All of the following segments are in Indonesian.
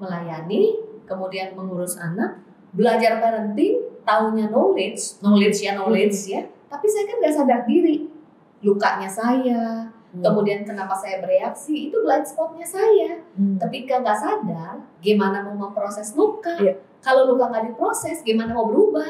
melayani, kemudian mengurus anak, belajar parenting, taunya knowledge ya. Tapi saya kan nggak sadar diri, lukanya saya, kemudian kenapa saya bereaksi, itu blind spotnya saya. Ketika nggak sadar, gimana mau memproses luka? Kalau luka nggak diproses, gimana mau berubah?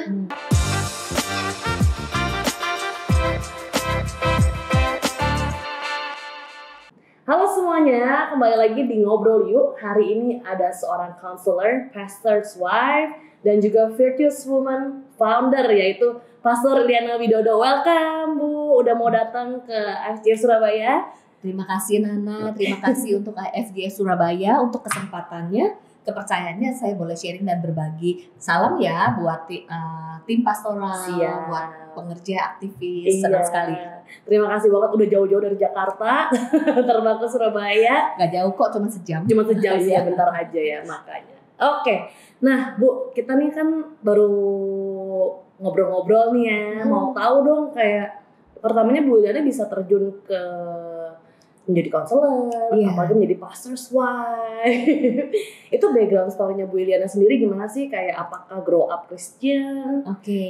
Halo semuanya, kembali lagi di Ngobrol Yuk. Hari ini ada seorang counselor, pastor's wife, dan juga virtuous woman founder, yaitu Pastor Liana Widodo. Welcome Bu, udah mau datang ke FGS Surabaya. Terima kasih Nana, terima kasih untuk FGS Surabaya untuk kesempatannya, kepercayaannya saya boleh sharing dan berbagi. Salam ya buat tim pastoral, buat pengerja aktivis, senang sekali. Terima kasih banget udah jauh-jauh dari Jakarta terbang ke Surabaya. Gak jauh kok, cuma sejam. Ya, bentar aja ya makanya. Oke, nah Bu, kita nih kan baru ngobrol-ngobrol nih ya. Mau tahu dong kayak pertamanya Bu Liana bisa terjun ke menjadi konselor, apalagi menjadi pastor's wife. Itu background story-nya Bu Liana sendiri gimana sih? Kayak apakah grow up Christian? Oke.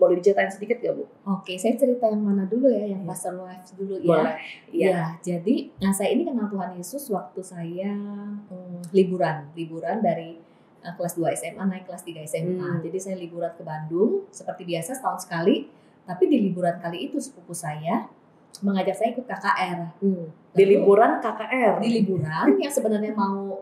Boleh diceritain sedikit gak Bu? Oke, saya cerita yang mana dulu ya? Yang pastor wife dulu ya. Boleh. Ya, jadi saya ini kenal Tuhan Yesus waktu saya liburan dari kelas 2 SMA naik kelas 3 SMA. Jadi saya liburan ke Bandung seperti biasa setahun sekali. Tapi di liburan kali itu sepupu saya mengajak saya ikut KKR. Di liburan KKR? Di liburan yang sebenarnya mau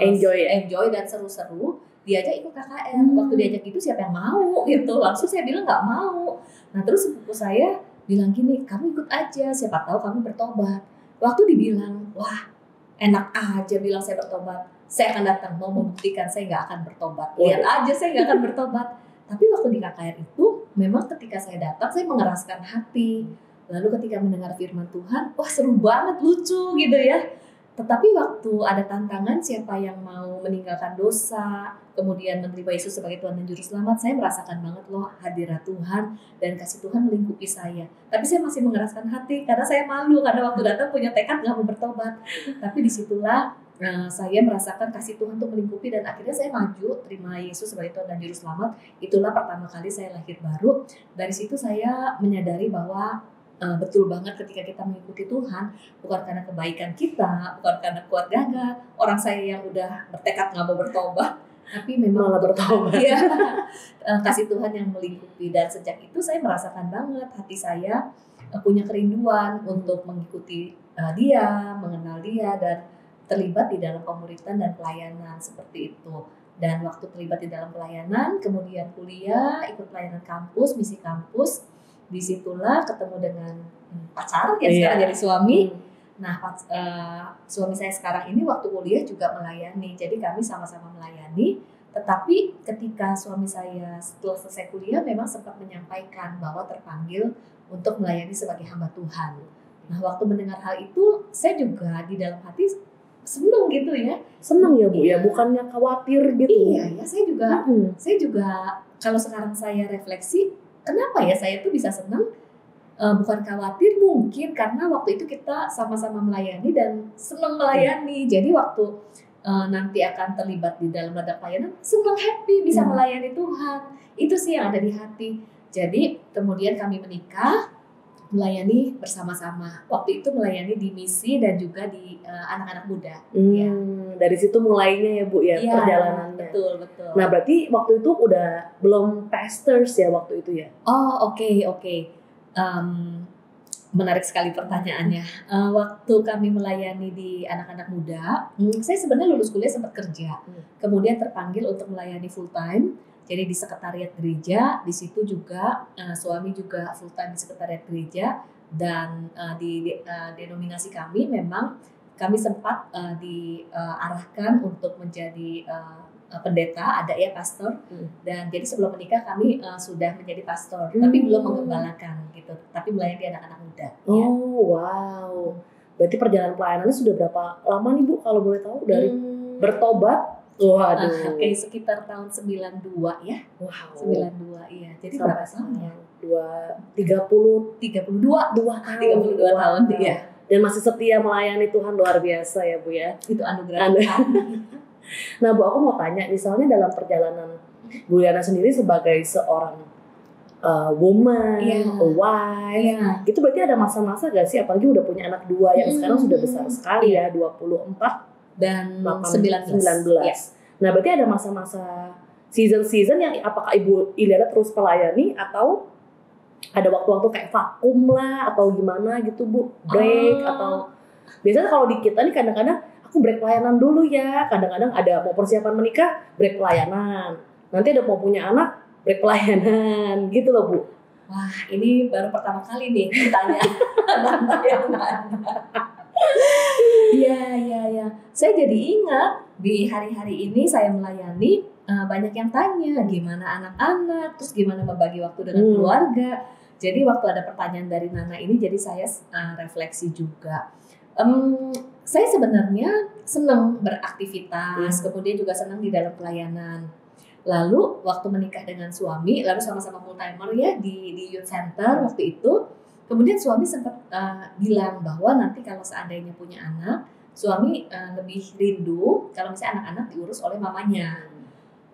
enjoy dan seru-seru, diajak ikut KKR. Waktu diajak itu siapa yang mau gitu. Langsung saya bilang nggak mau. Nah terus sepupu saya bilang gini, kamu ikut aja, siapa tahu kamu bertobat. Waktu dibilang, wah enak aja bilang saya bertobat. Saya akan datang, mau membuktikan saya nggak akan bertobat. Lihat aja saya nggak akan bertobat. Tapi waktu di KKR itu, memang ketika saya datang, saya mengeraskan hati. Lalu ketika mendengar firman Tuhan, wah seru banget, lucu gitu ya. Tetapi waktu ada tantangan siapa yang mau meninggalkan dosa, kemudian menerima Yesus sebagai Tuhan dan Juru Selamat, saya merasakan banget loh hadirat Tuhan dan kasih Tuhan melingkupi saya. Tapi saya masih mengeraskan hati karena saya malu, karena waktu datang punya tekad gak mau bertobat. Tapi disitulah saya merasakan kasih Tuhan untuk melingkupi dan akhirnya saya maju terima Yesus sebagai Tuhan dan Juru Selamat. Itulah pertama kali saya lahir baru. Dari situ saya menyadari bahwa betul banget ketika kita mengikuti Tuhan bukan karena kebaikan kita, bukan karena kuat gagah orang saya yang udah bertekad nggak mau bertobat, tapi memang malah bertobat. Ya, kasih Tuhan yang melingkupi. Dan sejak itu saya merasakan banget hati saya punya kerinduan untuk mengikuti dia, mengenal dia, dan terlibat di dalam pemuritan dan pelayanan seperti itu. Dan waktu terlibat di dalam pelayanan, kemudian kuliah, ikut pelayanan kampus, misi kampus. Disitulah ketemu dengan pacar yang sekarang jadi suami. Nah suami saya sekarang ini waktu kuliah juga melayani, jadi kami sama-sama melayani. Tetapi ketika suami saya setelah selesai kuliah memang sempat menyampaikan bahwa terpanggil untuk melayani sebagai hamba Tuhan. Nah waktu mendengar hal itu saya juga di dalam hati senang gitu ya. Senang ya Bu ya, bukannya khawatir gitu. Iya ya, saya juga kalau sekarang saya refleksi, kenapa ya saya tuh bisa senang? Bukan khawatir, mungkin karena waktu itu kita sama-sama melayani dan senang melayani. Jadi waktu nanti akan terlibat di dalam ladang pelayanan, senang, happy bisa melayani Tuhan. Itu sih yang ada di hati. Jadi kemudian kami menikah, melayani bersama-sama. Waktu itu melayani di misi dan juga di anak-anak muda. Ya. Dari situ mulainya ya Bu ya, perjalanannya. Betul. Nah berarti waktu itu udah belum pastors ya waktu itu ya? Oh oke. Menarik sekali pertanyaannya. Waktu kami melayani di anak-anak muda, saya sebenarnya lulus kuliah sempat kerja. Kemudian terpanggil untuk melayani full time. Jadi di sekretariat gereja, di situ juga suami juga full time di sekretariat gereja. Dan di denominasi kami memang kami sempat diarahkan untuk menjadi pendeta, ada ya pastor. Dan jadi sebelum menikah kami sudah menjadi pastor, tapi belum menggembalakan gitu, tapi melayani di anak-anak muda. Wow. Berarti perjalanan pelayanannya sudah berapa lama nih Bu kalau boleh tahu dari bertobat? Waduh. Kayak sekitar tahun 92 ya. Wow. 92 iya. Jadi berapa tahun ya? 32 tahun ya. Dan masih setia melayani Tuhan, luar biasa ya Bu ya. Itu anugerah Tuhan. Nah Bu, aku mau tanya, misalnya dalam perjalanan Bu Liana sendiri sebagai seorang woman, a wife, itu berarti ada masa-masa gak sih, apalagi udah punya anak 2 yang sekarang sudah besar sekali ya, 24 dan 19. Nah berarti ada masa-masa season yang apakah Ibu Iliana terus melayani atau ada waktu-waktu kayak vakum lah atau gimana gitu Bu, break atau biasanya kalau di kita nih kadang-kadang aku break pelayanan dulu ya, kadang-kadang ada mau persiapan menikah break pelayanan, nanti ada mau punya anak break pelayanan gitu loh Bu. Wah ini baru pertama kali nih ditanya yang mana. Iya. Saya jadi ingat di hari-hari ini saya melayani banyak yang tanya gimana anak-anak, terus gimana membagi waktu dengan keluarga. Jadi waktu ada pertanyaan dari Nana ini, jadi saya refleksi juga. Saya sebenarnya senang beraktivitas, kemudian juga senang di dalam pelayanan. Lalu waktu menikah dengan suami, lalu sama-sama full timer ya di youth center waktu itu. Kemudian suami sempat bilang bahwa nanti kalau seandainya punya anak, suami lebih rindu kalau misalnya anak-anak diurus oleh mamanya.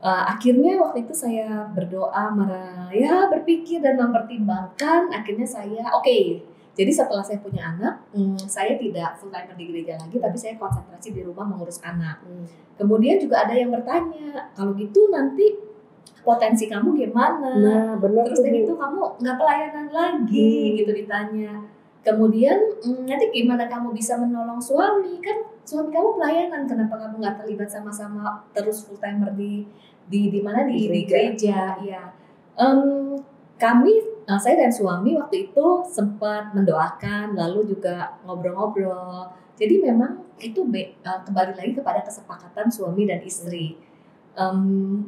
Akhirnya waktu itu saya berdoa, berpikir dan mempertimbangkan. Akhirnya saya oke. Jadi setelah saya punya anak, saya tidak full timer di gereja lagi, tapi saya konsentrasi di rumah mengurus anak. Kemudian juga ada yang bertanya, kalau gitu nanti potensi kamu gimana? Nah, benar. Terus gitu kamu nggak pelayanan lagi, gitu ditanya. Kemudian nanti gimana kamu bisa menolong suami? Kan suami kamu pelayanan, kenapa kamu nggak terlibat sama-sama terus full timer di mana di gereja? Ya. Saya dan suami waktu itu sempat mendoakan, lalu juga ngobrol-ngobrol. Jadi memang itu kembali lagi kepada kesepakatan suami dan istri.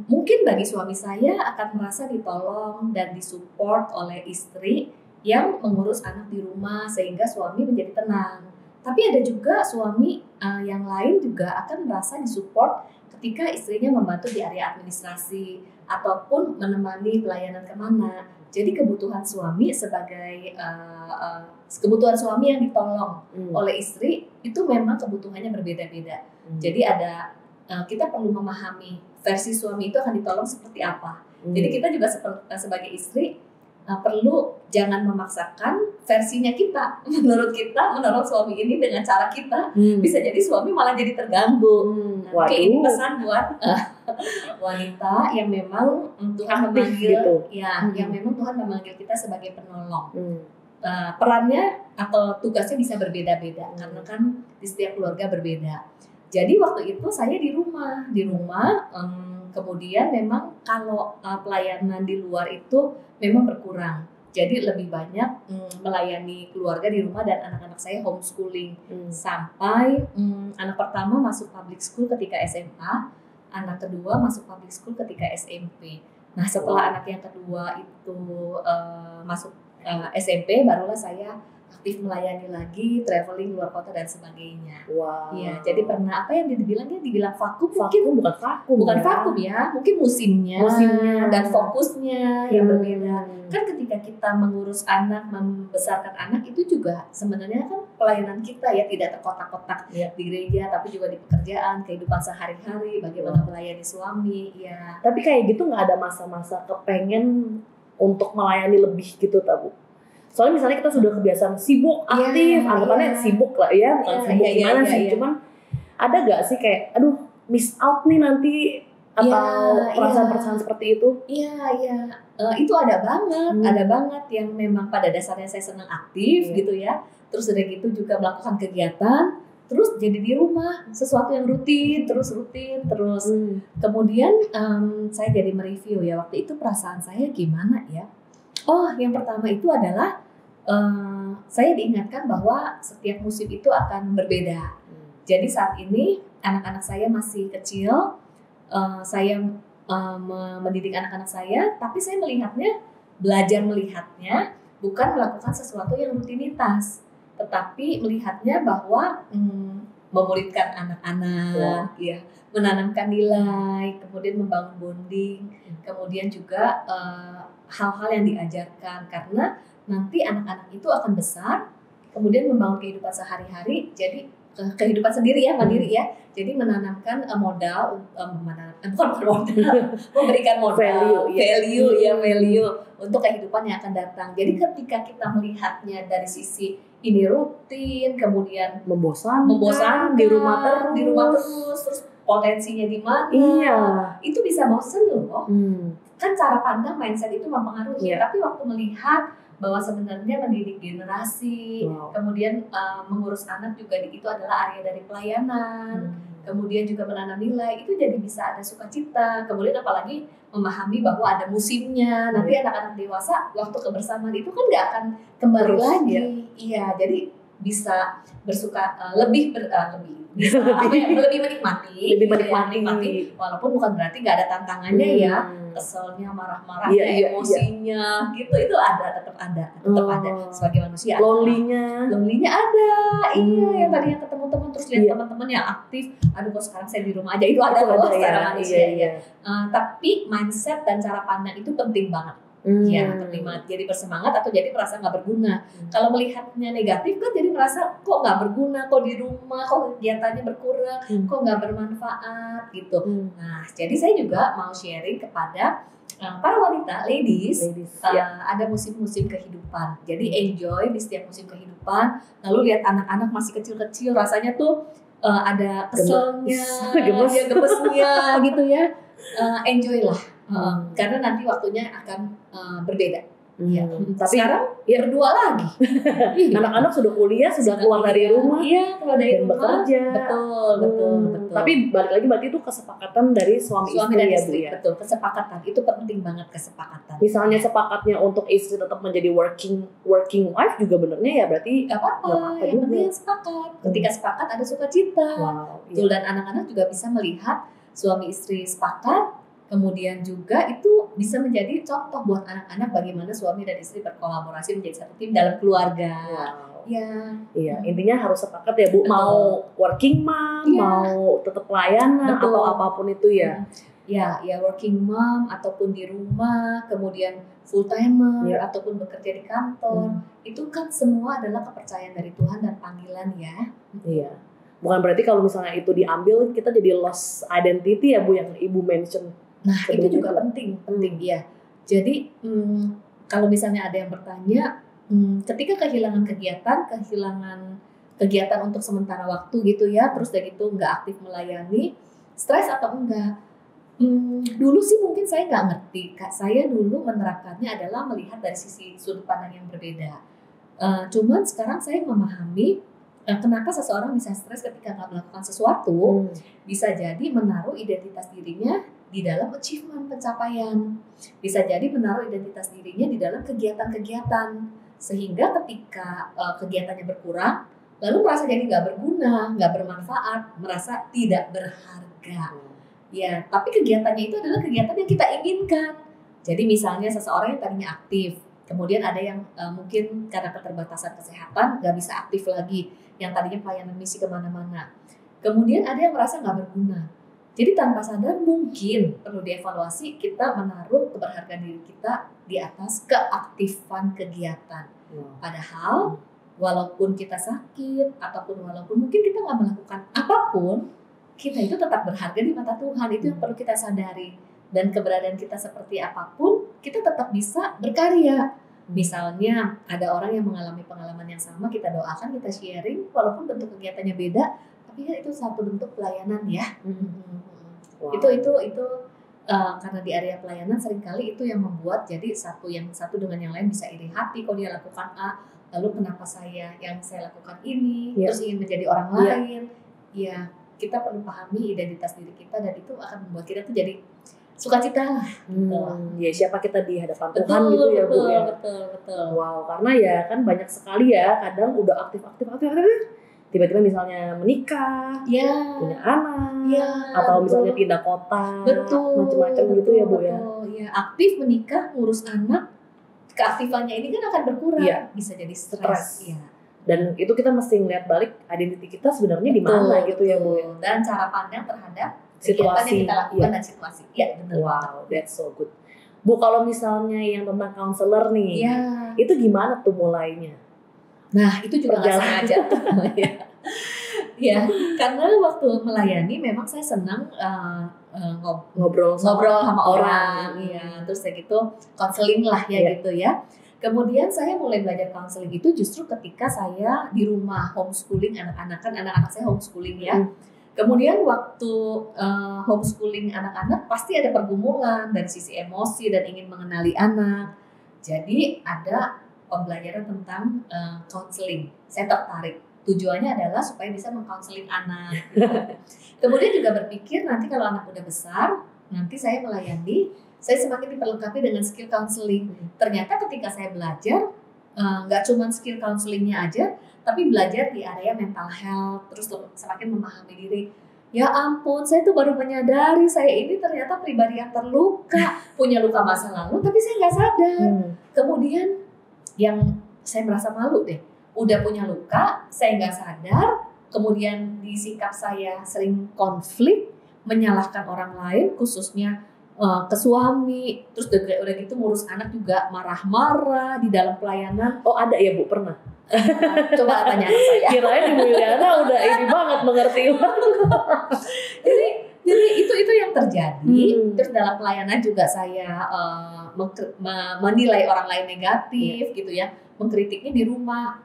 Mungkin bagi suami saya akan merasa ditolong dan disupport oleh istri yang mengurus anak di rumah sehingga suami menjadi tenang. Tapi ada juga suami yang lain juga akan merasa disupport ketika istrinya membantu di area administrasi ataupun menemani pelayanan kemana. Jadi kebutuhan suami sebagai kebutuhan suami yang ditolong oleh istri itu memang kebutuhannya berbeda-beda. Jadi ada kita perlu memahami versi suami itu akan ditolong seperti apa. Jadi kita juga sebagai istri perlu jangan memaksakan versinya kita. Menurut kita menolong suami ini dengan cara kita, bisa jadi suami malah jadi terganggu. Oke, ini pesan buat wanita yang memang Tuhan memanggil gitu. Yang memang Tuhan memanggil kita sebagai penolong. Perannya atau tugasnya bisa berbeda-beda karena kan di setiap keluarga berbeda. Jadi waktu itu saya di rumah, kemudian memang kalau pelayanan di luar itu memang berkurang. Jadi lebih banyak melayani keluarga di rumah dan anak-anak saya homeschooling sampai anak pertama masuk public school ketika SMA, anak kedua masuk public school ketika SMP. Nah setelah anak yang kedua itu masuk SMP, barulah saya aktif melayani lagi, traveling luar kota dan sebagainya. Wow. Ya, jadi pernah apa yang dibilang vakum, mungkin bukan vakum ya, mungkin musimnya dan fokusnya yang berbeda. Kan ketika kita mengurus anak, membesarkan anak itu juga sebenarnya kan pelayanan kita ya, tidak terkotak-kotak di gereja, tapi juga di pekerjaan, kehidupan sehari-hari, bagaimana melayani suami. Ya. Tapi kayak gitu nggak ada masa-masa kepengen untuk melayani lebih gitu, Bu? Soalnya misalnya kita sudah kebiasaan sibuk, aktif, anggapannya sibuk lah ya, bukan sibuk gimana sih, cuman ada gak sih kayak, aduh miss out nih nanti, atau perasaan-perasaan seperti itu? Itu ada banget yang memang pada dasarnya saya senang aktif gitu ya, terus udah gitu juga melakukan kegiatan, terus jadi di rumah, sesuatu yang rutin, terus. Kemudian saya jadi mereview ya, waktu itu perasaan saya gimana ya. Yang pertama itu adalah saya diingatkan bahwa setiap musim itu akan berbeda. Jadi saat ini anak-anak saya masih kecil, saya mendidik anak-anak saya, tapi saya belajar melihatnya bukan melakukan sesuatu yang rutinitas, tetapi melihatnya bahwa memuridkan anak-anak, menanamkan nilai, kemudian membangun bonding, kemudian juga hal-hal yang diajarkan, karena nanti anak-anak itu akan besar, kemudian membangun kehidupan sehari-hari, jadi kehidupan sendiri ya, mandiri ya. Jadi menanamkan modal, bukan modal, memberikan modal, value untuk kehidupan yang akan datang. Jadi ketika kita melihatnya dari sisi ini rutin, kemudian membosankan di rumah terus, terus potensinya di mana? Iya. Itu bisa bosen loh. Kan cara pandang mindset itu mempengaruhi. Tapi waktu melihat bahwa sebenarnya mendidik generasi, kemudian mengurus anak juga itu adalah area dari pelayanan, kemudian juga menanam nilai, itu jadi bisa ada sukacita. Kemudian apalagi memahami bahwa ada musimnya, nanti anak-anak dewasa waktu kebersamaan itu kan nggak akan kembali lagi. Iya, jadi bisa bersuka lebih menikmati, walaupun bukan berarti nggak ada tantangannya ya, keselnya, marah-marahnya, emosinya, gitu itu tetap ada sebagai manusia. Lonely-nya ada, yang tadinya ketemu teman terus lihat teman-teman yang aktif, aduh kok sekarang saya di rumah aja, itu ada loh secara manusia. Tapi mindset dan cara pandang itu penting banget. Ya, penting banget. Jadi bersemangat atau jadi merasa nggak berguna. Kalau melihatnya negatif kan jadi merasa kok nggak berguna, kok di rumah, kok kegiatannya berkurang, kok nggak bermanfaat gitu. Nah, jadi saya juga mau sharing kepada para wanita, ladies ada musim-musim kehidupan. Jadi enjoy di setiap musim kehidupan. Lalu lihat anak-anak masih kecil-kecil, rasanya tuh ada keselnya, gemesnya gitu ya. Enjoy lah. Karena nanti waktunya akan berbeda. Tapi sekarang berdua lagi. Anak-anak sudah kuliah, sudah keluar dari rumah, keluar dari rumah, bekerja. Betul. Tapi balik lagi berarti itu kesepakatan dari suami istri dan ya, istri. Bu ya. Betul, kesepakatan itu penting banget, kesepakatan. Misalnya sepakatnya untuk istri tetap menjadi working wife juga benernya ya berarti nggak apa-apa. Yang penting sepakat. Ketika sepakat ada sukacita. Betul, dan anak-anak juga bisa melihat suami istri sepakat. Kemudian juga itu bisa menjadi contoh buat anak-anak bagaimana suami dan istri berkolaborasi menjadi satu tim dalam keluarga. Iya, intinya harus sepakat ya Bu. Betul. Mau working mom, mau tetap pelayanan atau apapun itu ya. Ya working mom ataupun di rumah, kemudian full timer ataupun bekerja di kantor, itu kan semua adalah kepercayaan dari Tuhan dan panggilan ya. Iya. Bukan berarti kalau misalnya itu diambil kita jadi lost identity ya Bu yang Ibu mention. Nah itu juga penting ya. Jadi kalau misalnya ada yang bertanya, ketika kehilangan kegiatan untuk sementara waktu gitu ya, terus dari itu nggak aktif melayani, stres atau enggak? Dulu sih mungkin saya nggak ngerti. Saya dulu menerapkannya adalah melihat dari sisi sudut pandang yang berbeda. Cuman sekarang saya memahami kenapa seseorang bisa stres ketika nggak melakukan sesuatu. Bisa jadi menaruh identitas dirinya di dalam achievement, pencapaian. Bisa jadi menaruh identitas dirinya di dalam kegiatan-kegiatan. Sehingga ketika kegiatannya berkurang, lalu merasa jadi nggak berguna, nggak bermanfaat, merasa tidak berharga. Ya, tapi kegiatannya itu adalah kegiatan yang kita inginkan. Jadi misalnya seseorang yang tadinya aktif, kemudian ada yang mungkin karena keterbatasan kesehatan nggak bisa aktif lagi, yang tadinya pelayanan misi kemana-mana. Kemudian ada yang merasa nggak berguna. Jadi tanpa sadar mungkin perlu dievaluasi kita menaruh keberhargaan diri kita di atas keaktifan kegiatan. Padahal walaupun kita sakit ataupun walaupun mungkin kita nggak melakukan apapun, kita itu tetap berharga di mata Tuhan. Itu yang perlu kita sadari. Dan keberadaan kita seperti apapun, kita tetap bisa berkarya. Misalnya ada orang yang mengalami pengalaman yang sama, kita doakan, kita sharing, walaupun bentuk kegiatannya beda, tapi kan itu satu bentuk pelayanan ya. Itu karena di area pelayanan seringkali itu yang membuat jadi satu dengan yang lain bisa iri hati. Kalau dia lakukan A, lalu kenapa yang saya lakukan ini, terus ingin menjadi orang lain. Ya, kita perlu pahami identitas diri kita dan itu akan membuat kita tuh jadi sukacita lah. Ya siapa kita di hadapan Tuhan gitu ya Bu ya. Betul. Wow, karena ya kan banyak sekali ya kadang udah aktif tiba-tiba misalnya menikah, punya anak, atau misalnya pindah kota, macam-macam gitu ya Bu ya. Ya, aktif menikah, ngurus anak, keaktifannya ini kan akan berkurang, bisa jadi stres. Ya. Dan itu kita mesti ngeliat balik identitas kita sebenarnya di mana gitu ya Bu. Dan cara pandang terhadap situasi yang kita lakukan dan situasi. Ya, benar. Wow, that's so good. Bu, kalau misalnya yang tentang counselor nih, itu gimana tuh mulainya? Nah, itu juga nggak sengaja. Ya, karena waktu melayani memang saya senang ngobrol sama orang, ya. Terus kayak gitu konseling lah ya gitu ya. Kemudian saya mulai belajar konseling itu justru ketika saya di rumah homeschooling anak-anak, kan anak-anak saya homeschooling ya. Kemudian waktu homeschooling anak-anak pasti ada pergumulan dari sisi emosi dan ingin mengenali anak. Jadi ada pembelajaran tentang konseling. Saya tertarik. Tujuannya adalah supaya bisa mengkonseling anak. Kemudian juga berpikir nanti kalau anak udah besar, nanti saya melayani, saya semakin diperlengkapi dengan skill counseling. Ternyata ketika saya belajar, nggak cuma skill counselingnya aja, tapi belajar di area mental health, terus semakin memahami diri. Ya ampun, saya tuh baru menyadari saya ini ternyata pribadi yang terluka, punya luka masa lalu, tapi saya nggak sadar. Kemudian yang saya merasa malu deh, udah punya luka, saya nggak sadar, kemudian di sikap saya sering konflik, menyalahkan orang lain, khususnya ke suami, terus udah gitu ngurus anak juga marah-marah di dalam pelayanan. Oh ada ya Bu, pernah? Coba tanya anak saya. Kirain Ibu Yuliana udah ini banget mengerti. jadi itu yang terjadi. Terus dalam pelayanan juga saya menilai orang lain negatif gitu ya, mengkritiknya di rumah,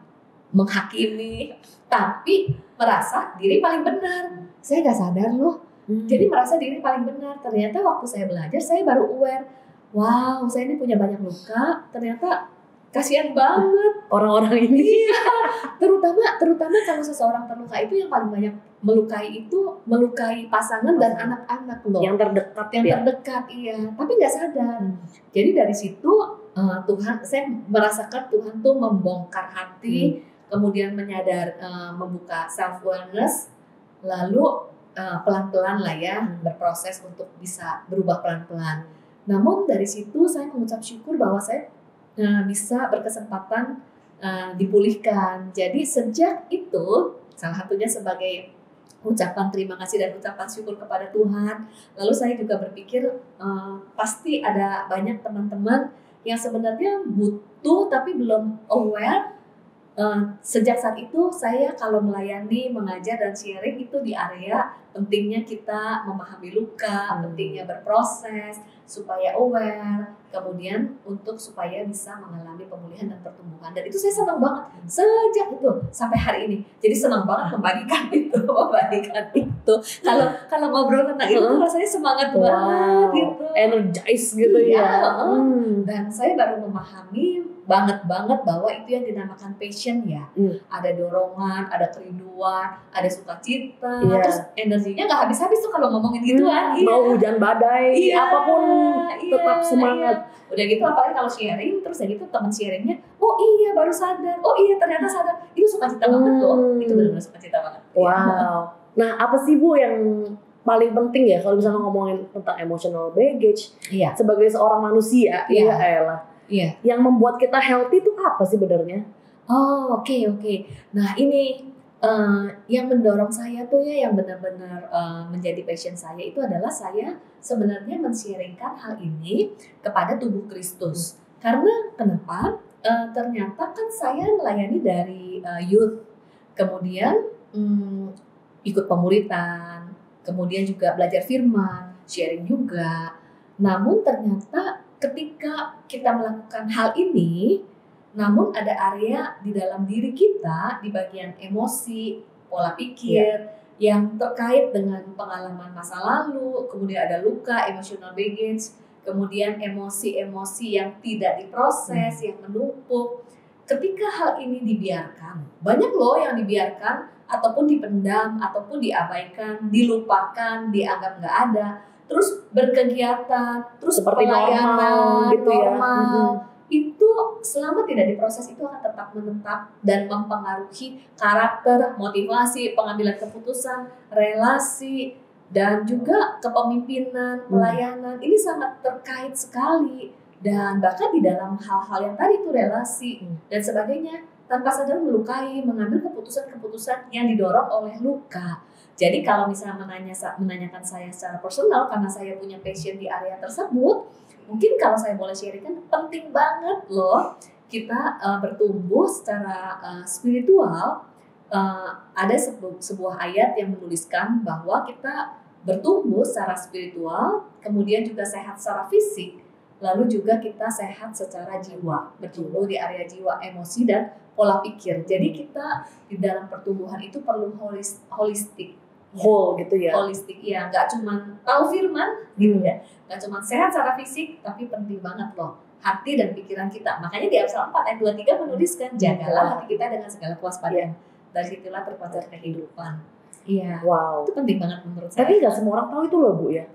menghakimi, tapi merasa diri paling benar. Saya nggak sadar loh. Jadi merasa diri paling benar. Ternyata waktu saya belajar, saya baru aware. Wow, saya ini punya banyak luka. Ternyata kasihan banget orang-orang ini. Iya, terutama kalau seseorang terluka itu yang paling banyak melukai pasangan dan anak-anak loh. Yang terdekat. Terdekat, iya. Tapi nggak sadar. Jadi dari situ Tuhan, saya merasakan Tuhan tuh membongkar hati, kemudian membuka self awareness, lalu pelan-pelan lah ya berproses untuk bisa berubah pelan-pelan. Namun dari situ saya mengucap syukur bahwa saya bisa berkesempatan dipulihkan. Jadi sejak itu salah satunya sebagai ucapan terima kasih dan ucapan syukur kepada Tuhan. Lalu saya juga berpikir pasti ada banyak teman-teman yang sebenarnya butuh tapi belum aware. Sejak saat itu saya kalau melayani, mengajar dan sharing itu di area pentingnya kita memahami luka, pentingnya berproses supaya aware, kemudian untuk supaya bisa mengalami pemulihan dan pertumbuhan. Dan itu saya senang banget sejak itu sampai hari ini. Jadi senang banget membagikan itu. Kalau ngobrol tentang itu rasanya semangat banget gitu, energize gitu ya. Dan saya baru memahami banget bahwa itu yang dinamakan passion ya. Ada dorongan, ada kerinduan, ada sukacita, terus energinya nggak habis-habis tuh kalau ngomongin gituan. Mau hujan badai, apapun tetap semangat. Udah gitu apalagi kalau sharing, terus ya gitu teman sharingnya, oh iya baru sadar, oh iya ternyata sadar, itu sukacita banget loh, itu benar-benar sukacita banget. Wow. Nah apa sih Bu yang paling penting ya kalau misalnya ngomongin tentang emotional baggage sebagai seorang manusia, yang membuat kita healthy itu apa sih sebenarnya? Oh oke. Nah ini yang mendorong saya tuh ya, yang benar-benar menjadi passion saya itu adalah saya sebenarnya men-sharingkan hal ini kepada tubuh Kristus. Karena kenapa? Ternyata kan saya melayani dari youth, kemudian ikut pemuritan, kemudian juga belajar firman, sharing juga. Namun ternyata ketika kita melakukan hal ini, namun ada area di dalam diri kita, di bagian emosi, pola pikir, yang terkait dengan pengalaman masa lalu, kemudian ada luka, emotional baggage, kemudian emosi-emosi yang tidak diproses, yang menumpuk. Ketika hal ini dibiarkan, banyak loh yang dibiarkan, ataupun dipendam, ataupun diabaikan, dilupakan, dianggap nggak ada, terus berkegiatan, terus seperti pelayanan normal. Itu selama tidak diproses itu akan tetap menetap dan mempengaruhi karakter, motivasi, pengambilan keputusan, relasi, dan juga kepemimpinan, pelayanan. Ini sangat terkait sekali, dan bahkan di dalam hal-hal yang tadi itu relasi dan sebagainya, tanpa sadar melukai, mengambil keputusan-keputusan yang didorong oleh luka. Jadi kalau misalnya menanyakan saya secara personal, karena saya punya passion di area tersebut, mungkin kalau saya boleh sharing kan penting banget loh kita bertumbuh secara spiritual ada sebuah ayat yang menuliskan bahwa kita bertumbuh secara spiritual, kemudian juga sehat secara fisik, lalu juga kita sehat secara jiwa, bertumbuh di area jiwa, emosi, dan pola pikir. Jadi kita di dalam pertumbuhan itu perlu holistik. Whole gitu ya. Holistik, ya, nggak cuma tahu firman gitu ya, nggak cuma sehat secara fisik, tapi penting banget loh hati dan pikiran kita. Makanya di Amsal 4 ayat 23 menuliskan, jagalah hati kita dengan segala kewaspadaan. Dari situlah terpancar kehidupan. Iya. Wow. Itu penting banget menurut saya. Tapi nggak semua orang tahu itu loh, Bu ya.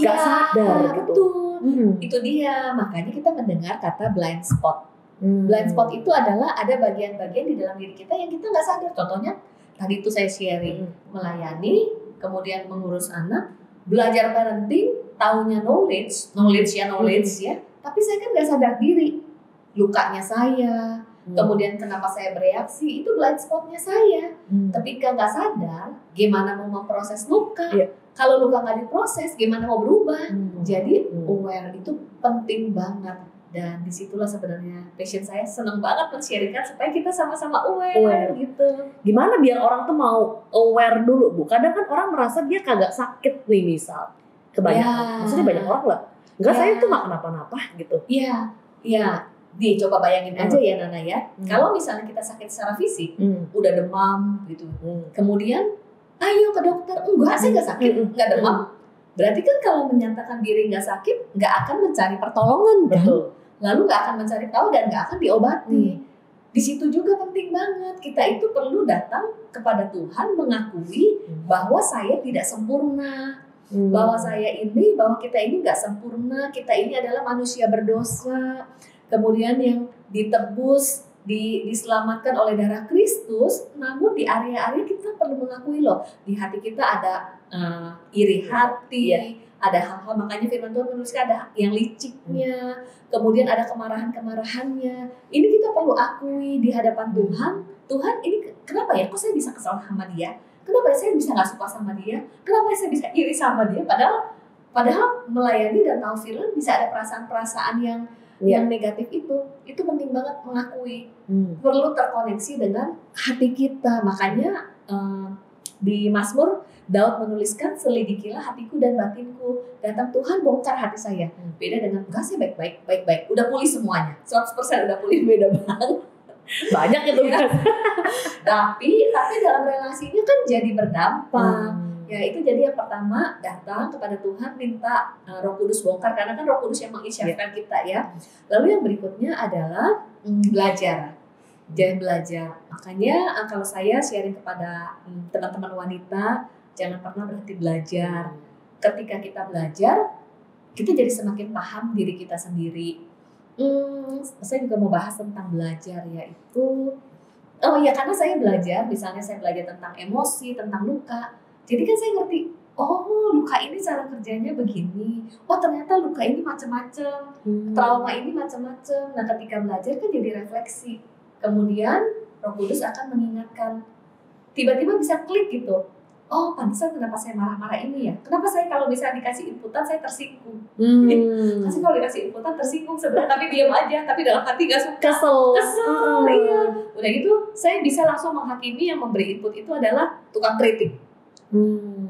Nggak sadar gitu. Betul. Itu dia. Makanya kita mendengar kata blind spot. Blind spot itu adalah ada bagian-bagian di dalam diri kita yang kita nggak sadar. Contohnya tadi itu saya sharing melayani, kemudian mengurus anak, belajar parenting, taunya knowledge ya. Tapi saya kan nggak sadar diri. Lukanya saya. Kemudian kenapa saya bereaksi, itu blind spotnya saya. Ketika nggak sadar, gimana mau memproses luka? Kalau luka nggak diproses, gimana mau berubah? Jadi aware itu penting banget. Dan disitulah sebenarnya passion saya, seneng banget men-sharingkan supaya kita sama-sama aware gitu. Gimana biar orang tuh mau aware dulu, Bu? Kadang kan orang merasa dia kagak sakit nih misal. Kebanyakan, maksudnya banyak orang lah. Enggak, saya tuh nggak kenapa-napa gitu. Iya. Coba bayangin aja ya Nana ya. Kalau misalnya kita sakit secara fisik, udah demam gitu. Kemudian, ayo ke dokter. Enggak, saya nggak sakit, nggak demam. Berarti kan kalau menyatakan diri nggak sakit, nggak akan mencari pertolongan kan? Betul. Lalu nggak akan mencari tahu dan nggak akan diobati. Di situ juga penting banget. Kita itu perlu datang kepada Tuhan mengakui bahwa saya tidak sempurna. Bahwa kita ini nggak sempurna. Kita ini adalah manusia berdosa. Kemudian yang ditebus, diselamatkan oleh darah Kristus, namun di area-area kita perlu mengakui loh, di hati kita ada iri hati, ada hal-hal, makanya firman Tuhan menuliskan ada yang liciknya, kemudian ada kemarahan-kemarahannya. Ini kita perlu akui di hadapan Tuhan. Tuhan, ini kenapa ya? Kok saya bisa kesal sama dia? Kenapa saya bisa nggak suka sama dia? Kenapa saya bisa iri sama dia? Padahal melayani dan tahu firman bisa ada perasaan-perasaan yang negatif itu penting banget mengakui. Perlu terkoneksi dengan hati kita. Makanya di Mazmur Daud menuliskan, selidikilah hatiku dan batinku, datang Tuhan bongkar hati saya. Beda dengan enggak, saya baik-baik, udah pulih semuanya, 100% udah pulih, beda banget. Banyak itu kan. tapi dalam relasinya kan jadi berdampak. Ya itu jadi yang pertama, datang kepada Tuhan, minta Roh Kudus bongkar, karena kan Roh Kudus yang mengisyafkan kita ya. Lalu yang berikutnya adalah belajar. Jangan belajar. Makanya kalau saya sharing kepada teman-teman wanita, jangan pernah berhenti belajar. Ketika kita belajar, kita jadi semakin paham diri kita sendiri. Saya juga mau bahas tentang belajar, yaitu karena saya belajar, misalnya saya belajar tentang emosi, tentang luka. Jadi kan saya ngerti, luka ini cara kerjanya begini. Ternyata luka ini macam-macam, trauma ini macam-macam. Nah, ketika belajar kan jadi refleksi. Kemudian Roh Kudus akan mengingatkan. Tiba-tiba bisa klik gitu. Pantesan kenapa saya marah-marah ini ya? Kenapa saya kalau misalnya dikasih inputan saya tersinggung? Kasih kalau dikasih inputan tersinggung sebenarnya, tapi diam aja, tapi dalam hati gak suka. Kesel. Iya. Udah gitu, saya bisa langsung menghakimi yang memberi input itu adalah tukang kritik.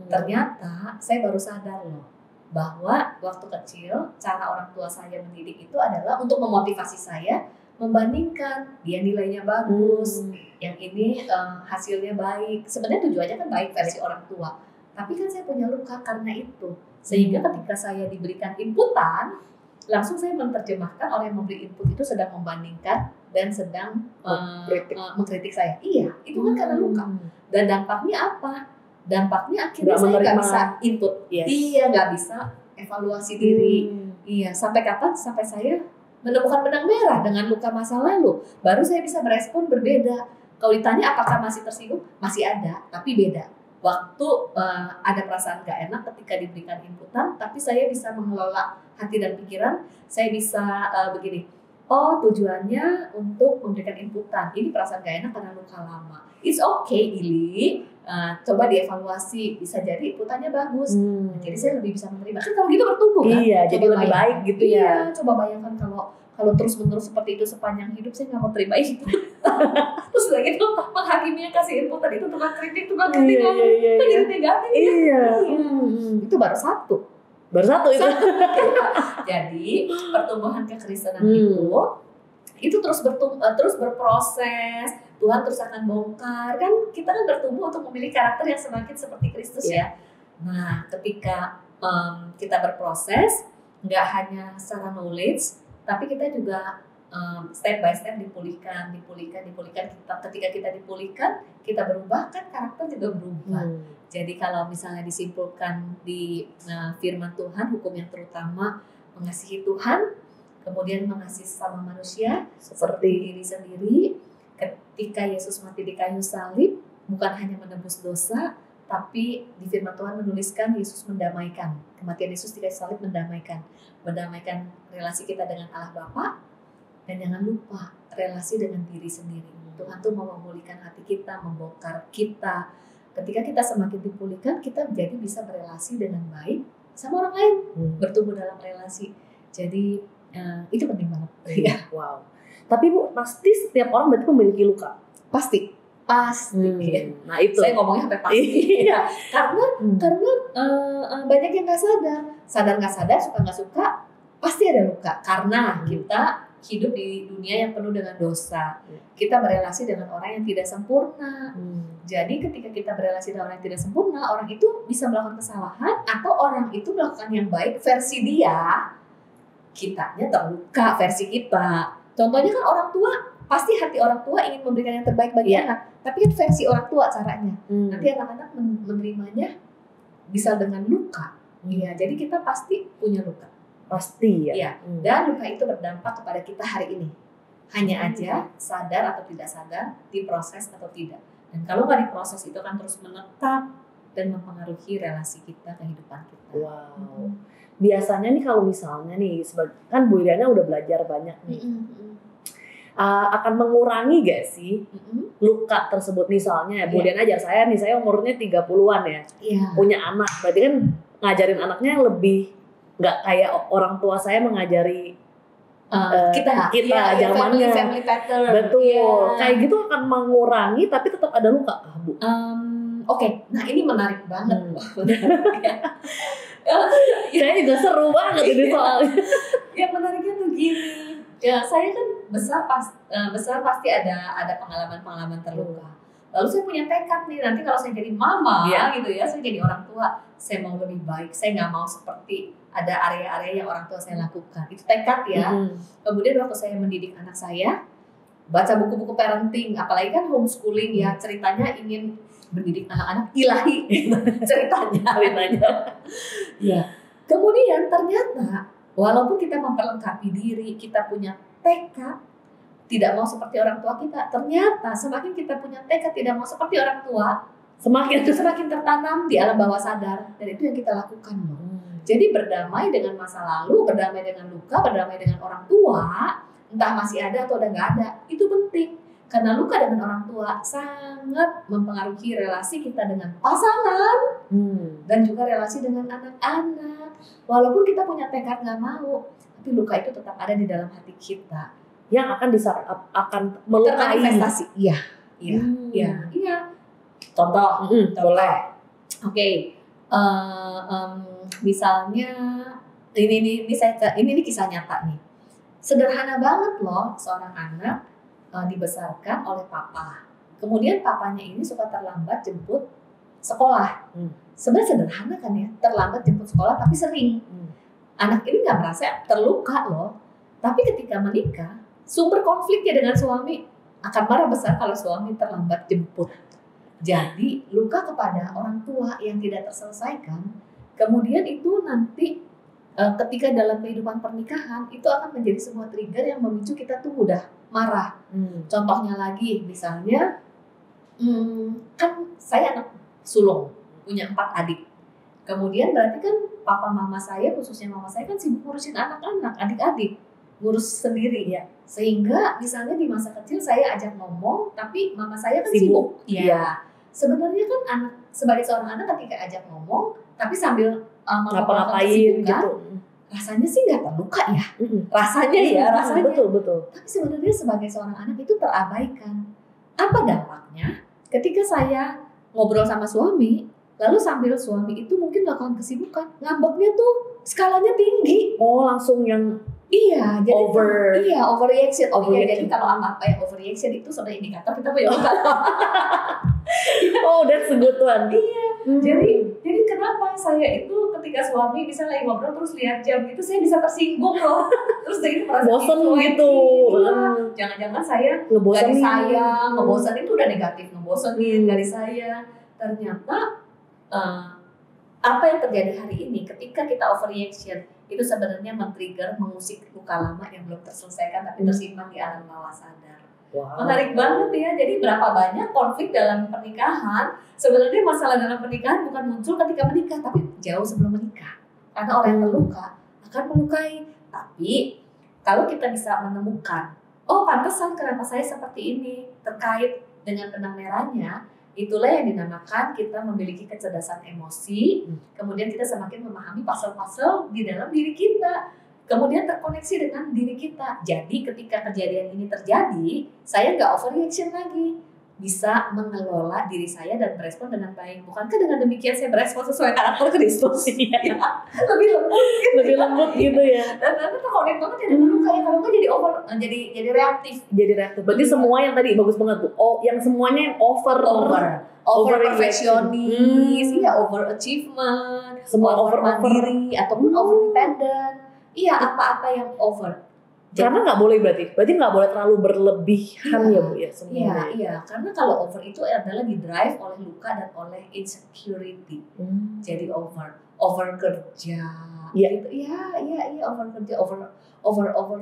Ternyata saya baru sadar loh bahwa waktu kecil cara orang tua saya mendidik itu adalah untuk memotivasi saya, membandingkan dia nilainya bagus, yang ini hasilnya baik. Sebenarnya tujuannya kan baik versi orang tua, tapi kan saya punya luka karena itu, sehingga ketika saya diberikan inputan, langsung saya menerjemahkan orang yang memberi input itu sedang membandingkan dan sedang mengkritik saya. Iya, itu kan karena luka. Dan dampaknya apa? Dampaknya akhirnya saya nggak bisa input, nggak bisa evaluasi diri. Iya, sampai kapan? Sampai saya menemukan benang merah dengan luka masa lalu, baru saya bisa merespon berbeda. Kalau ditanya apakah masih tersinggung, masih ada, tapi beda. Waktu ada perasaan gak enak ketika diberikan inputan, tapi saya bisa mengelola hati dan pikiran. Saya bisa begini, tujuannya untuk memberikan inputan. Ini perasaan gak enak karena luka lama. It's okay, Ili. Coba dievaluasi, bisa jadi inputannya bagus. Jadi saya lebih bisa menerima. Kan kalau gitu bertumbuh kan? Iya, jadi lebih baik gitu ya. Coba bayangkan kalau kalau terus-menerus seperti itu sepanjang hidup saya nggak mau terima itu. Terus udah gitu menghakiminya kasih input tadi itu tukang kritik kan jadi negatif itu baru satu itu. Jadi pertumbuhan kekristenan itu terus terus berproses. Tuhan terus akan bongkar kan, kita kan bertumbuh untuk memilih karakter yang semakin seperti Kristus ya. Nah ketika kita berproses nggak hanya secara knowledge, tapi kita juga step by step dipulihkan. Ketika kita dipulihkan, kita berubah kan karakter juga berubah. Jadi kalau misalnya disimpulkan di firman Tuhan, hukum yang terutama mengasihi Tuhan, kemudian mengasihi sesama manusia seperti diri sendiri. Ketika Yesus mati di kayu salib, bukan hanya menebus dosa, tapi di firman Tuhan menuliskan Yesus mendamaikan. Kematian Yesus di kayu salib mendamaikan relasi kita dengan Allah Bapa, dan jangan lupa relasi dengan diri sendiri. Tuhan tuh mau memulihkan hati kita, membongkar kita. Ketika kita semakin dipulihkan, kita jadi bisa berelasi dengan baik sama orang lain, bertumbuh dalam relasi. Jadi itu penting banget. Wow. Tapi Bu, pasti setiap orang berarti memiliki luka. Pasti. Ya. Nah itu. Saya ngomongnya sampai pasti. Ya. Karena banyak yang nggak sadar nggak sadar, suka nggak suka, pasti ada luka. Karena kita hidup di dunia yang penuh dengan dosa. Kita berelasi dengan orang yang tidak sempurna. Jadi ketika kita berelasi dengan orang yang tidak sempurna, orang itu bisa melakukan kesalahan atau orang itu melakukan yang baik versi dia, kitanya terluka versi kita. Contohnya kan orang tua, pasti hati orang tua ingin memberikan yang terbaik bagi anak, tapi kan versi orang tua caranya. Nanti anak-anak menerimanya bisa dengan luka. Iya, jadi kita pasti punya luka. Pasti ya. Iya. Dan luka itu berdampak kepada kita hari ini. Hanya aja sadar atau tidak sadar, diproses atau tidak. Dan kalau nggak diproses itu akan terus menetap dan mempengaruhi relasi kita, kehidupan kita. Wow. Biasanya nih kalau misalnya nih, kan Bu Iriana udah belajar banyak nih. Akan mengurangi gak sih luka tersebut? Misalnya Bu Iriana ajar saya nih, saya umurnya 30-an ya. Punya anak, berarti kan ngajarin anaknya lebih nggak kayak orang tua saya mengajari kita zamannya. Family pattern. Betul. Kayak gitu akan mengurangi tapi tetap ada luka, Bu. Oke. Nah ini menarik banget. Saya juga seru banget ini soalnya. Yang menariknya tuh gini. Ya saya kan besar pasti ada pengalaman terluka. Lalu saya punya tekad nih, nanti kalau saya jadi mama gitu ya, saya jadi orang tua, saya mau lebih baik, saya nggak mau seperti ada area-area yang orang tua saya lakukan. Itu tekad ya. Kemudian waktu saya mendidik anak saya, baca buku-buku parenting, apalagi kan homeschooling ya, ceritanya ingin mendidik anak-anak ilahi ceritanya. Ya. Kemudian ternyata walaupun kita memperlengkapi diri, kita punya tekad tidak mau seperti orang tua kita, ternyata semakin kita punya tekad tidak mau seperti orang tua, semakin tertanam di alam bawah sadar, dan itu yang kita lakukan loh. Jadi berdamai dengan masa lalu, berdamai dengan luka, berdamai dengan orang tua, entah masih ada atau udah nggak ada, itu penting. Karena luka dengan orang tua sangat mempengaruhi relasi kita dengan pasangan dan juga relasi dengan anak-anak. Walaupun kita punya tekad nggak mau, tapi luka itu tetap ada di dalam hati kita. Yang akan melukai. Termanifestasi. Iya. Contoh, boleh. Oke. Misalnya ini kisah nyata nih. Sederhana banget loh, seorang anak dibesarkan oleh papa. Kemudian papanya ini suka terlambat jemput sekolah. Sebenarnya sederhana kan ya, terlambat jemput sekolah tapi sering. Anak ini nggak merasa terluka loh. Tapi ketika menikah, sumber konfliknya dengan suami akan marah besar kalau suami terlambat jemput. Jadi luka kepada orang tua yang tidak terselesaikan, kemudian itu nanti ketika dalam kehidupan pernikahan itu akan menjadi sebuah trigger yang memicu kita tuh mudah marah. Contohnya lagi, misalnya kan saya anak sulung, punya 4 adik. Kemudian berarti kan papa mama saya, khususnya mama saya kan sibuk ngurusin anak-anak, adik-adik, ngurus sendiri ya. Sehingga misalnya di masa kecil saya ajak ngomong, tapi mama saya kan sibuk. Ya. Sebenarnya kan anak sebagai seorang anak ketika ajak ngomong, tapi sambil ngapa-ngapain gitu. rasanya sih nggak terluka ya, rasanya. Betul. Tapi sebenarnya sebagai seorang anak itu terabaikan. Apa dampaknya? Ketika saya ngobrol sama suami, lalu sambil suami itu mungkin melakukan kesibukan, ngambeknya tuh skalanya tinggi. Oh, langsung yang jadi overreaction. Overreaction. Jadi kalau apa yang overreaction itu sebenarnya indikator kita punya luka. Oh, that's a good one. Jadi kenapa saya itu ketika suami bisa lagi ngobrol terus lihat jam itu saya bisa tersinggung loh. Terus jadi merasa bosen gitu. Jangan-jangan saya ngebosenin. Gak disayang, ngebosenin itu udah negatif, ngebosenin gak disayang. Ternyata apa yang terjadi hari ini ketika kita overreaction itu sebenarnya men-trigger, mengusik luka lama yang belum terselesaikan tapi tersimpan di alam bawah sadar. Wow. Menarik banget ya. Jadi berapa banyak konflik dalam pernikahan. Sebenarnya masalah dalam pernikahan bukan muncul ketika menikah, tapi jauh sebelum menikah. Karena orang yang terluka akan melukai. Tapi kalau kita bisa menemukan, oh pantesan kenapa saya seperti ini terkait dengan benang merahnya, itulah yang dinamakan kita memiliki kecerdasan emosi. Kemudian kita semakin memahami puzzle-puzzle di dalam diri kita. Kemudian terkoneksi dengan diri kita. Jadi ketika kejadian ini terjadi, saya nggak overreaction lagi. Bisa mengelola diri saya dan berespon dengan baik. Bukankah dengan demikian saya berespon sesuai karakter Kristus? Lebih lembut gitu ya. Dan terkonek banget ya dulu kayak kalau nggak jadi reaktif. Berarti semua yang tadi bagus banget Bu. Oh, yang semuanya yang over perfeksionis, over achievement, semua over mandiri ataupun over dependent. Iya, apa-apa yang over. Karena nggak boleh berarti nggak boleh terlalu berlebihan ya Bu ya semuanya. Iya, karena kalau over itu adalah di-drive oleh luka dan oleh insecurity. Jadi over kerja. Gitu. Iya, over kerja, over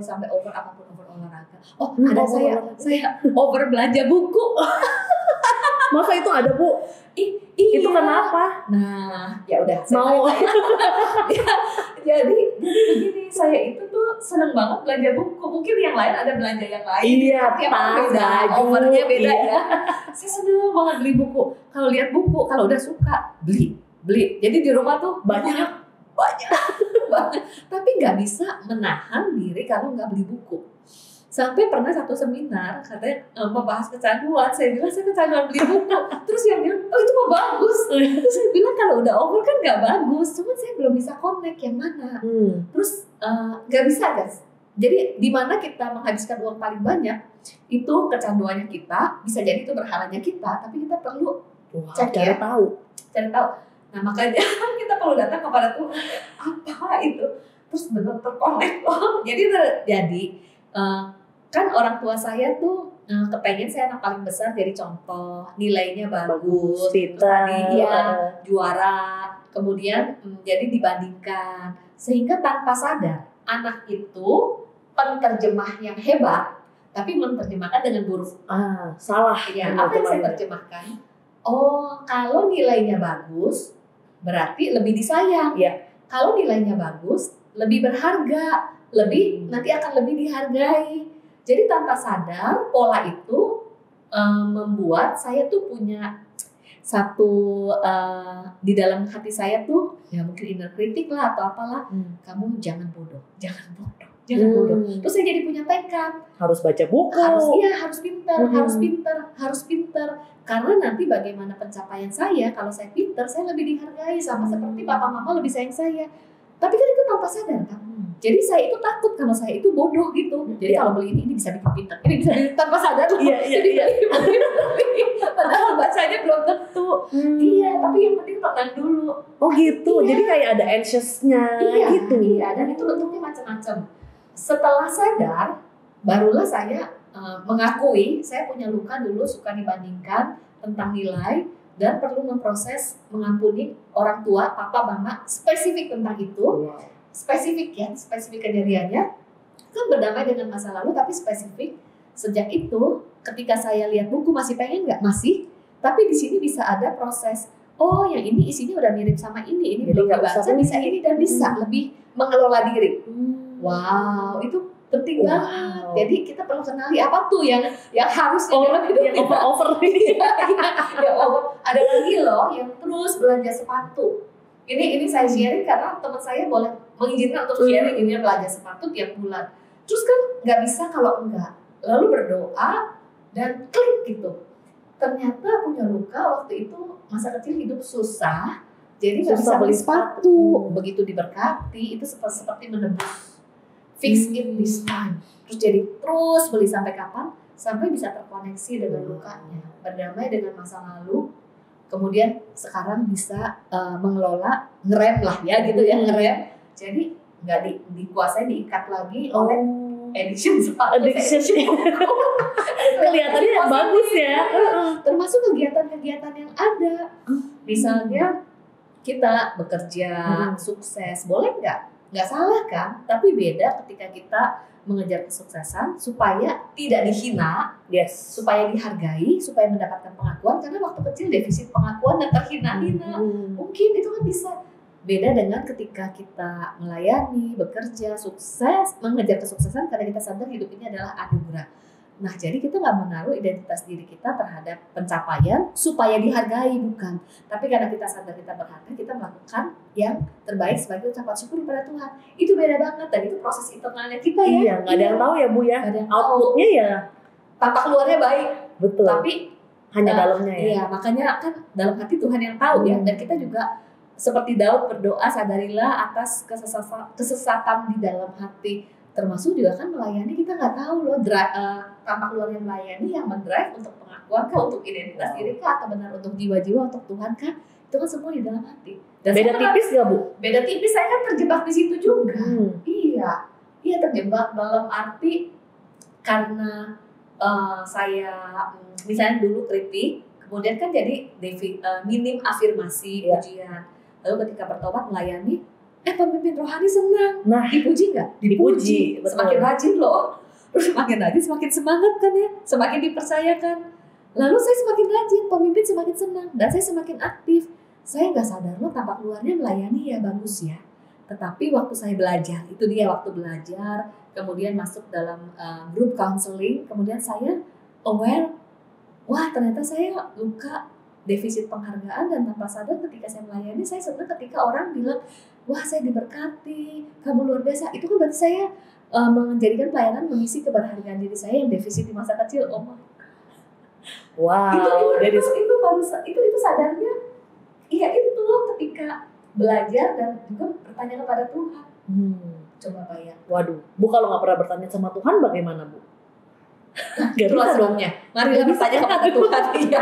sampai over apapun, over olahraga. Oh, ada saya over belanja buku. Masa itu ada Bu? Iya. Itu kenapa? Nah, ya udah. Mau. Jadi begini, saya itu tuh seneng banget belanja buku. Mungkin yang lain ada belanja yang lain. Iya, tiap beda, overnya beda ya. Saya seneng banget beli buku. Kalau lihat buku, kalau udah suka beli. Jadi di rumah tuh banyak. Tapi nggak bisa menahan diri kalau nggak beli buku. Sampai pernah satu seminar katanya membahas kecanduan, saya bilang saya kecanduan beli buku, terus yang bilang oh itu mah bagus, terus saya bilang kalau udah over kan nggak bagus, cuman saya belum bisa connect yang mana, terus nggak bisa guys. Jadi di mana kita menghabiskan uang paling banyak itu kecanduannya kita, bisa jadi itu berhalanya kita, tapi kita perlu cari tahu. Nah makanya kita perlu datang kepada Tuhan apa itu, terus benar terkonek loh. Jadi kan orang tua saya tuh kepengen saya anak paling besar jadi contoh, nilainya bagus, pintar, juara, kemudian jadi dibandingkan, sehingga tanpa sadar anak itu penerjemah yang hebat, tapi menerjemahkan dengan buruk. Salah. Ya, apa yang saya terjemahkan? Oh, kalau nilainya bagus, berarti lebih disayang. Ya. Kalau nilainya bagus, lebih berharga. Nanti akan lebih dihargai. Jadi tanpa sadar pola itu membuat saya tuh punya satu di dalam hati saya tuh ya mungkin inner critic lah atau apalah, kamu jangan bodoh. Terus saya jadi punya tekad harus baca buku, harus pintar karena nanti bagaimana pencapaian saya kalau saya pintar saya lebih dihargai sama seperti papa mama lebih sayang saya. Tapi kan itu tanpa sadar kan. Jadi saya itu takut kalau saya itu bodoh gitu. Jadi kalau beli ini bisa bikin pintar, ini bisa bikin tanpa sadar. Jadi padahal bacanya belum tentu. Tapi yang penting tenang dulu. Oh gitu. Jadi kayak ada anxious-nya gitu. Iya, dan itu bentuknya macam-macam. Setelah sadar, barulah saya mengakui saya punya luka dulu, suka dibandingkan tentang nilai dan perlu memproses mengampuni orang tua, papa, mama, spesifik tentang itu. Spesifik kejadiannya kan berdamai dengan masa lalu, tapi spesifik. Sejak itu ketika saya lihat buku masih pengen nggak, masih, tapi di sini bisa ada proses, oh yang ini isinya udah mirip sama ini belum dibaca, bisa ini dan bisa lebih mengelola diri. Wow, itu penting banget. Jadi kita perlu kenali apa tuh yang harusnya dalam hidup yang over ini. Yang over. Ada lagi loh yang terus belanja sepatu. Ini saya sharing karena teman saya boleh mengizinkan untuk sharing ini belanja sepatu tiap bulan. Terus kan nggak bisa kalau enggak. Lalu berdoa dan klik gitu. Ternyata punya luka waktu itu masa kecil hidup susah, jadi nggak bisa beli sepatu. Begitu diberkati itu seperti menebus. Fix it this time. Terus jadi terus beli sampai kapan? Sampai bisa terkoneksi dengan lukanya, berdamai dengan masa lalu. Kemudian sekarang bisa mengelola, ngerem lah ya gitu ya, ngerem. Jadi nggak dikuasai, diikat lagi oleh addiction sepatu. Kelihatannya bagus ya. Termasuk kegiatan-kegiatan yang ada. Misalnya kita bekerja, sukses, boleh nggak? Nggak salah kan? Tapi beda ketika kita mengejar kesuksesan supaya tidak dihina, supaya dihargai, supaya mendapatkan pengakuan. Karena waktu kecil defisit pengakuan dan terhina-hina, mungkin itu kan bisa. Beda dengan ketika kita melayani, bekerja, sukses, mengejar kesuksesan karena kita sadar hidup ini adalah anugerah. Nah, jadi kita nggak menaruh identitas diri kita terhadap pencapaian supaya dihargai, bukan. Tapi karena kita sadar kita berharga, kita melakukan yang terbaik sebagai ucapan syukur kepada Tuhan. Itu beda banget, dan itu proses internalnya kita ya. Iya, nggak ada yang tahu ya Bu ya. Outputnya ya. Tampak luarnya baik, betul. Tapi hanya dalamnya ya. Iya, makanya kan dalam hati Tuhan yang tahu ya. Dan kita juga seperti Daud berdoa, sadarilah atas kesesatan di dalam hati. Termasuk juga kan melayani, kita nggak tahu loh tampak luar yang melayani yang mendrive untuk pengakuan kah, untuk identitas diri kah, atau benar untuk jiwa-jiwa, untuk Tuhan kah, itu kan semua di dalam hati. Dan beda tipis nggak Bu? Beda tipis, saya kan terjebak di situ juga. Iya terjebak dalam arti karena saya misalnya dulu kritik, kemudian kan jadi minim afirmasi, pujian. Lalu ketika bertobat melayani, pemimpin rohani senang. Nah, dipuji nggak? Dipuji. Semakin rajin loh. Terus semakin rajin, semakin semangat kan ya. Semakin dipercayakan. Lalu saya semakin rajin, pemimpin semakin senang. Dan saya semakin aktif. Saya nggak sadar loh tampak luarnya melayani ya bagus ya. Tetapi waktu saya belajar, itu dia waktu belajar. Kemudian masuk dalam grup counseling. Kemudian saya aware. Wah ternyata saya luka defisit penghargaan, dan tanpa sadar ketika saya melayani, saya senang ketika orang bilang, wah saya diberkati, kamu luar biasa. Itu kan berarti saya menjadikan pelayanan mengisi keberhargaan diri saya yang defisit di masa kecil. Oh my God. Wow. Itu sadarnya, iya itu ketika belajar dan juga bertanya kepada Tuhan. Coba bayang. Waduh, Bu kalau nggak pernah bertanya sama Tuhan bagaimana Bu? Itulah sebabnya. Marilah bertanya kepada Tuhan. Iya.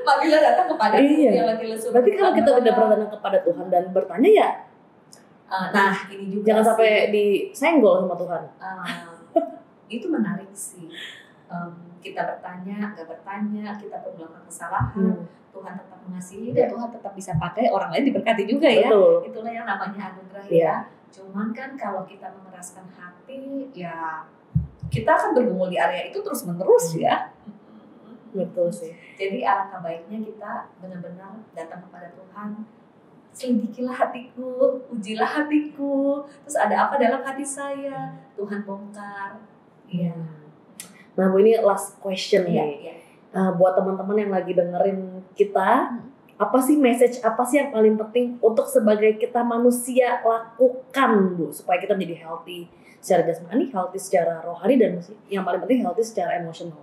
Marilah datang kepada Tuhan. Berarti kalau kita tidak pernah datang kepada Tuhan dan bertanya ya, nah ini juga jangan sampai disenggol sama Tuhan. Itu menarik sih. Kita bertanya, nggak bertanya, kita pun melakukan kesalahan. Tuhan tetap mengasihi dan Tuhan tetap bisa pakai, orang lain diberkati juga ya. Betul. Itulah yang namanya anugerah ya. Cuman kan kalau kita mengeraskan hati, ya kita akan bergumul di area itu terus-menerus ya. Betul sih. Jadi alangkah baiknya kita benar-benar datang kepada Tuhan. Selidikilah hatiku, ujilah hatiku. Terus ada apa dalam hati saya? Tuhan bongkar. Iya. Nah Bu, ini last question nih. Buat teman-teman yang lagi dengerin kita, apa sih message, apa sih yang paling penting untuk sebagai kita manusia lakukan Bu, supaya kita menjadi healthy secara jasmani, healthy secara rohani, dan yang paling penting healthy secara emosional.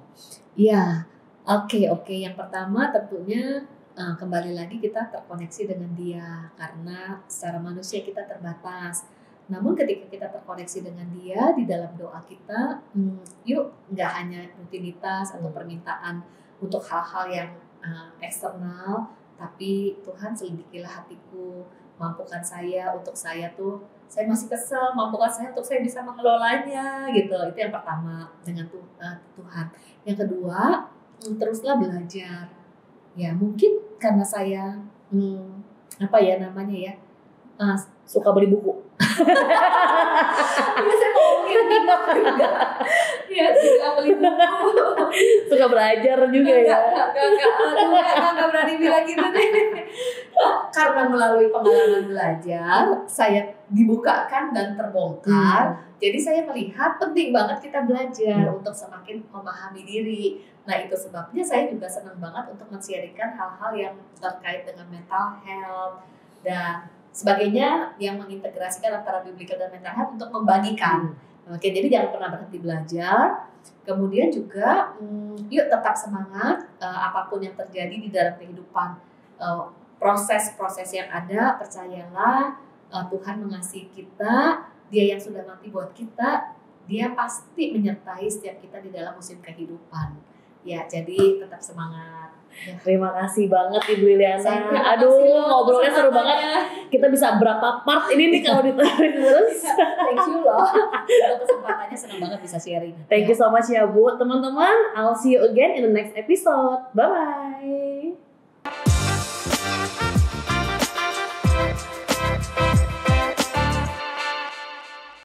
Iya, oke. Yang pertama tentunya kembali lagi kita terkoneksi dengan Dia, karena secara manusia kita terbatas. Namun ketika kita terkoneksi dengan Dia di dalam doa kita, yuk nggak hanya rutinitas atau permintaan untuk hal-hal yang eksternal, tapi Tuhan selidikilah hatiku, mampukan saya untuk saya tuh, saya masih kesel, mampukan saya untuk saya bisa mengelolanya gitu. Itu yang pertama dengan Tuhan. Yang kedua, teruslah belajar. Ya mungkin karena saya suka beli buku. Saya ngomongin juga. Ya suka beli buku. Suka belajar juga ya. Enggak berani bilang gitu deh. Karena melalui pengalaman belajar, saya dibukakan dan terbongkar. Jadi saya melihat penting banget kita belajar untuk semakin memahami diri. Nah itu sebabnya saya juga senang banget untuk men-sharingkan hal-hal yang terkait dengan mental health, dan sebagainya yang mengintegrasikan antara biblical dan mental health untuk membagikan. Oke, jadi jangan pernah berhenti belajar. Kemudian juga yuk tetap semangat apapun yang terjadi di dalam kehidupan, proses-proses yang ada, percayalah Tuhan mengasihi kita, Dia yang sudah mati buat kita, Dia pasti menyertai setiap kita di dalam musim kehidupan. Ya, jadi tetap semangat. Ya. Terima kasih banget Ibu Iliana. Aduh, ngobrolnya seru banget. Kita bisa berapa part ini nih kalau ditarik terus. Thank you loh. Kesempatannya senang banget bisa sharing. Thank you so much ya Bu. Teman-teman, I'll see you again in the next episode. Bye-bye.